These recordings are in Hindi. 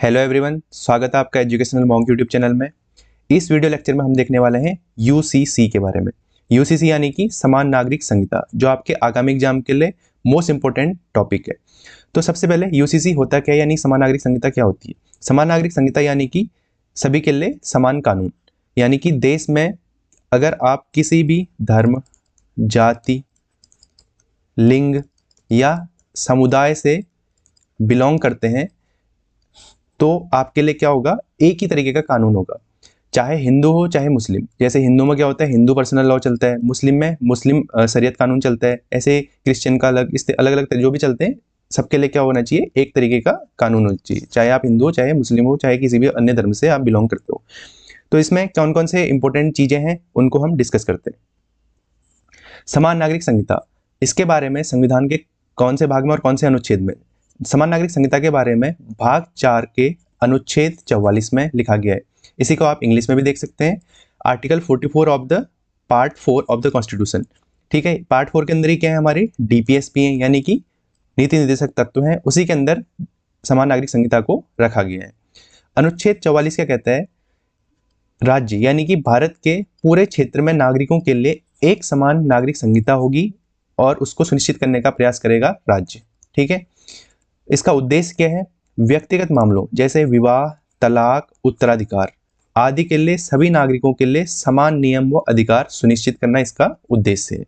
हेलो एवरीवन, स्वागत है आपका एजुकेशनल मॉन्क यूट्यूब चैनल में। इस वीडियो लेक्चर में हम देखने वाले हैं यूसीसी के बारे में। यूसीसी यानी कि समान नागरिक संहिता, जो आपके आगामी एग्जाम के लिए मोस्ट इंपॉर्टेंट टॉपिक है। तो सबसे पहले यूसीसी होता क्या है, यानी समान नागरिक संहिता क्या होती है। समान नागरिक संहिता यानी कि सभी के लिए समान कानून, यानी कि देश में अगर आप किसी भी धर्म, जाति, लिंग या समुदाय से बिलोंग करते हैं तो आपके लिए क्या होगा, एक ही तरीके का कानून होगा, चाहे हिंदू हो चाहे मुस्लिम। जैसे हिंदू में क्या होता है, हिंदू पर्सनल लॉ चलता है, मुस्लिम में मुस्लिम शरीयत कानून चलता है, ऐसे क्रिश्चियन का अलग, इस अलग अलग जो भी चलते हैं सबके लिए क्या होना चाहिए, एक तरीके का कानून होना चाहिए, चाहे आप हिंदू हो चाहे मुस्लिम हो चाहे किसी भी अन्य धर्म से आप बिलोंग करते हो। तो इसमें कौन कौन से इंपॉर्टेंट चीजें हैं उनको हम डिस्कस करते हैं। समान नागरिक संहिता, इसके बारे में संविधान के कौन से भाग में और कौन से अनुच्छेद में। समान नागरिक संहिता के बारे में भाग 4 के अनुच्छेद 44 में लिखा गया है। इसी को आप इंग्लिश में भी देख सकते हैं, article 44 of the part 4 of the constitution. ठीक है, पार्ट 4 के अंदर ही क्या है, हमारी डीपीएसपी है, यानी कि नीति निर्देशक तत्व हैं, उसी के अंदर समान नागरिक संहिता को रखा गया है। अनुच्छेद 44 क्या कहता है, राज्य यानी कि भारत के पूरे क्षेत्र में नागरिकों के लिए एक समान नागरिक संहिता होगी और उसको सुनिश्चित करने का प्रयास करेगा राज्य। ठीक है, इसका उद्देश्य क्या है, व्यक्तिगत मामलों जैसे विवाह, तलाक, उत्तराधिकार आदि के लिए सभी नागरिकों के लिए समान नियम व अधिकार सुनिश्चित करना इसका उद्देश्य है।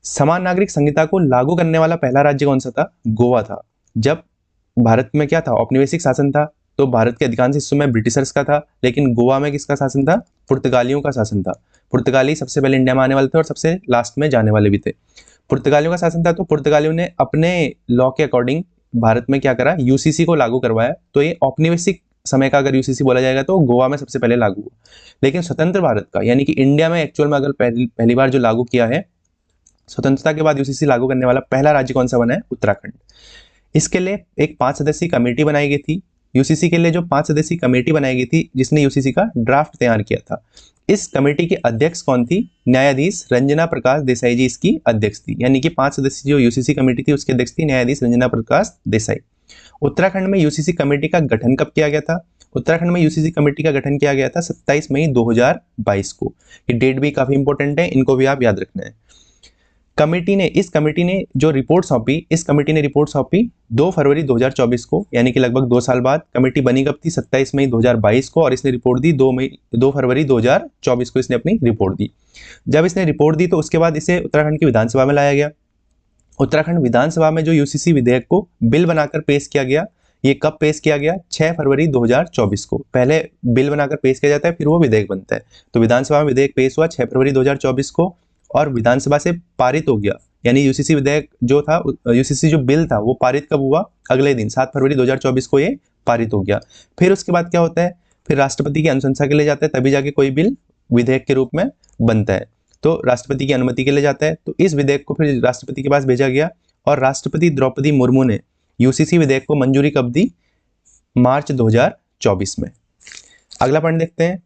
समान नागरिक संहिता को लागू करने वाला पहला राज्य कौन सा था, गोवा था। जब भारत में क्या था, औपनिवेशिक शासन था, तो भारत के अधिकांश हिस्सों में ब्रिटिशर्स का था, लेकिन गोवा में किसका शासन था, पुर्तगालियों का शासन था। पुर्तगाली सबसे पहले इंडिया में आने वाले थे और सबसे लास्ट में जाने वाले भी थे। पुर्तगालियों का शासन था, तो पुर्तगालियों ने अपने लॉ के अकॉर्डिंग भारत में क्या करा, यूसीसी को लागू करवाया। तो ये औपनिवेशिक समय का अगर यूसीसी बोला जाएगा तो गोवा में सबसे पहले लागू हुआ। लेकिन स्वतंत्र भारत का यानी कि इंडिया में एक्चुअल में अगर पहली बार जो लागू किया है, स्वतंत्रता के बाद यूसीसी लागू करने वाला पहला राज्य कौन सा बना है, उत्तराखंड। इसके लिए एक 5 सदस्यीय कमेटी बनाई गई थी। यूसीसी के लिए जो 5 सदस्यीय कमेटी बनाई गई थी, जिसने यूसीसी का ड्राफ्ट तैयार किया था। इस कमेटी की अध्यक्ष कौन थी, न्यायाधीश रंजना प्रकाश देसाई जी इसकी अध्यक्ष थी। यानी कि 5 सदस्यीय जो यूसीसी कमेटी थी उसकी अध्यक्ष थी न्यायाधीश रंजना प्रकाश देसाई। उत्तराखंड में यूसीसी कमेटी का गठन कब किया गया था, उत्तराखंड में यूसीसी कमेटी का गठन किया गया था 27 मई 2022 को। ये डेट भी काफी इंपॉर्टेंट है, इनको भी आप याद रखना है। इस कमेटी ने जो रिपोर्ट सौंपी, इस कमेटी ने रिपोर्ट सौंपी 2 फरवरी 2024 को, यानी कि लगभग 2 साल बाद। कमेटी बनी कब थी, 27 मई 2022 को, और इसने रिपोर्ट दी 2 फरवरी 2024 को इसने अपनी रिपोर्ट दी। जब इसने रिपोर्ट दी तो उसके बाद इसे उत्तराखंड की विधानसभा में लाया गया। उत्तराखंड विधानसभा में जो यूसीसी विधेयक को बिल बनाकर पेश किया गया, ये कब पेश किया गया, 6 फरवरी 2024 को। पहले बिल बनाकर पेश किया जाता है, फिर वो विधेयक बनता है। तो विधानसभा में विधेयक पेश हुआ 6 फरवरी 2024 को और विधानसभा से पारित हो गया। यानी यूसीसी विधेयक जो था, यूसीसी जो बिल था वो पारित कब हुआ, अगले दिन 7 फरवरी 2024 को ये पारित हो गया। फिर उसके बाद क्या होता है, फिर राष्ट्रपति की अनुशंसा के लिए जाता है, तभी जाके कोई बिल विधेयक के रूप में बनता है। तो राष्ट्रपति की अनुमति के लिए जाता है, तो इस विधेयक को फिर राष्ट्रपति के पास भेजा गया और राष्ट्रपति द्रौपदी मुर्मू ने यूसीसी विधेयक को मंजूरी कब दी, मार्च 2024 में। अगला पॉइंट देखते हैं,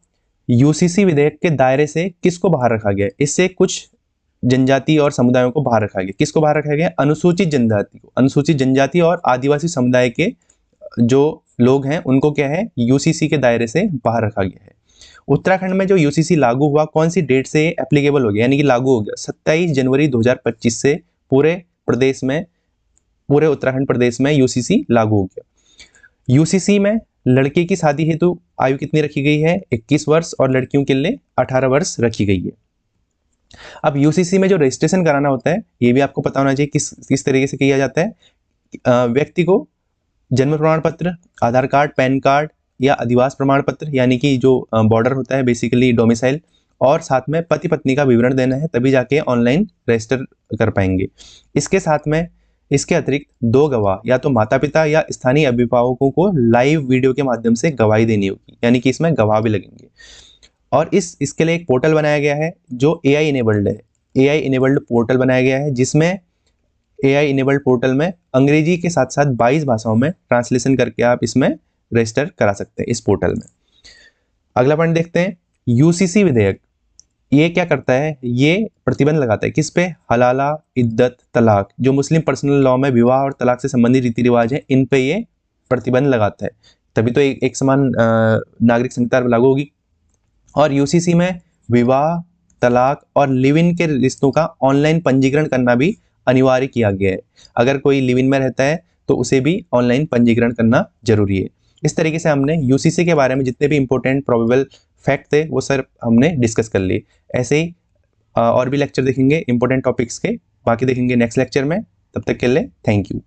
यूसीसी विधेयक के दायरे से किसको बाहर रखा गया। इससे कुछ जनजाति और समुदायों को बाहर रखा गया। किसको बाहर रखा गया, अनुसूचित जनजाति को। अनुसूचित जनजाति और आदिवासी समुदाय के जो लोग हैं उनको क्या है, यूसीसी के दायरे से बाहर रखा गया है। उत्तराखंड में जो यूसीसी लागू हुआ, कौन सी डेट से एप्लीकेबल हो गया, यानी कि लागू हो गया, 27 जनवरी 2025 से पूरे प्रदेश में, पूरे उत्तराखंड प्रदेश में यूसीसी लागू हो गया। यूसीसी में लड़के की शादी हेतु आयु कितनी रखी गई है, 21 वर्ष, और लड़कियों के लिए 18 वर्ष रखी गई है। अब यूसीसी में जो रजिस्ट्रेशन कराना होता है, ये भी आपको पता होना चाहिए किस तरीके से किया जाता है। व्यक्ति को जन्म प्रमाण पत्र, आधार कार्ड, पैन कार्ड या अधिवास प्रमाण पत्र, यानी कि जो बॉर्डर होता है बेसिकली डोमिसाइल, और साथ में पति पत्नी का विवरण देना है, तभी जाके ऑनलाइन रजिस्टर कर पाएंगे। इसके साथ में इसके अतिरिक्त 2 गवाह, या तो माता पिता या स्थानीय अभिभावकों को लाइव वीडियो के माध्यम से गवाही देनी होगी, यानी कि इसमें गवाह भी लगेंगे। और इसके लिए एक पोर्टल बनाया गया है जो एआई इनेबल्ड है। एआई इनेबल्ड पोर्टल बनाया गया है, जिसमें एआई इनेबल्ड पोर्टल में अंग्रेजी के साथ साथ 22 भाषाओं में ट्रांसलेशन करके आप इसमें रजिस्टर करा सकते हैं इस पोर्टल में। अगला पॉइंट देखते हैं, यूसीसी विधेयक ये क्या करता है, ये प्रतिबंध लगाता है किस पे, हलाला, इद्दत, तलाक, जो मुस्लिम पर्सनल लॉ में विवाह और तलाक से संबंधित रीति रिवाज है, इन पे ये प्रतिबंध लगाता है। तभी तो एक समान नागरिक संहिता लागू होगी। और यूसीसी में विवाह, तलाक और लिव इन के रिश्तों का ऑनलाइन पंजीकरण करना भी अनिवार्य किया गया है। अगर कोई लिव इन में रहता है तो उसे भी ऑनलाइन पंजीकरण करना जरूरी है। इस तरीके से हमने यूसीसी के बारे में जितने भी इंपॉर्टेंट प्रोबेबल फैक्ट थे वो सर हमने डिस्कस कर लिए। ऐसे ही और भी लेक्चर देखेंगे इंपॉर्टेंट टॉपिक्स के, बाकी देखेंगे नेक्स्ट लेक्चर में। तब तक के लिए थैंक यू।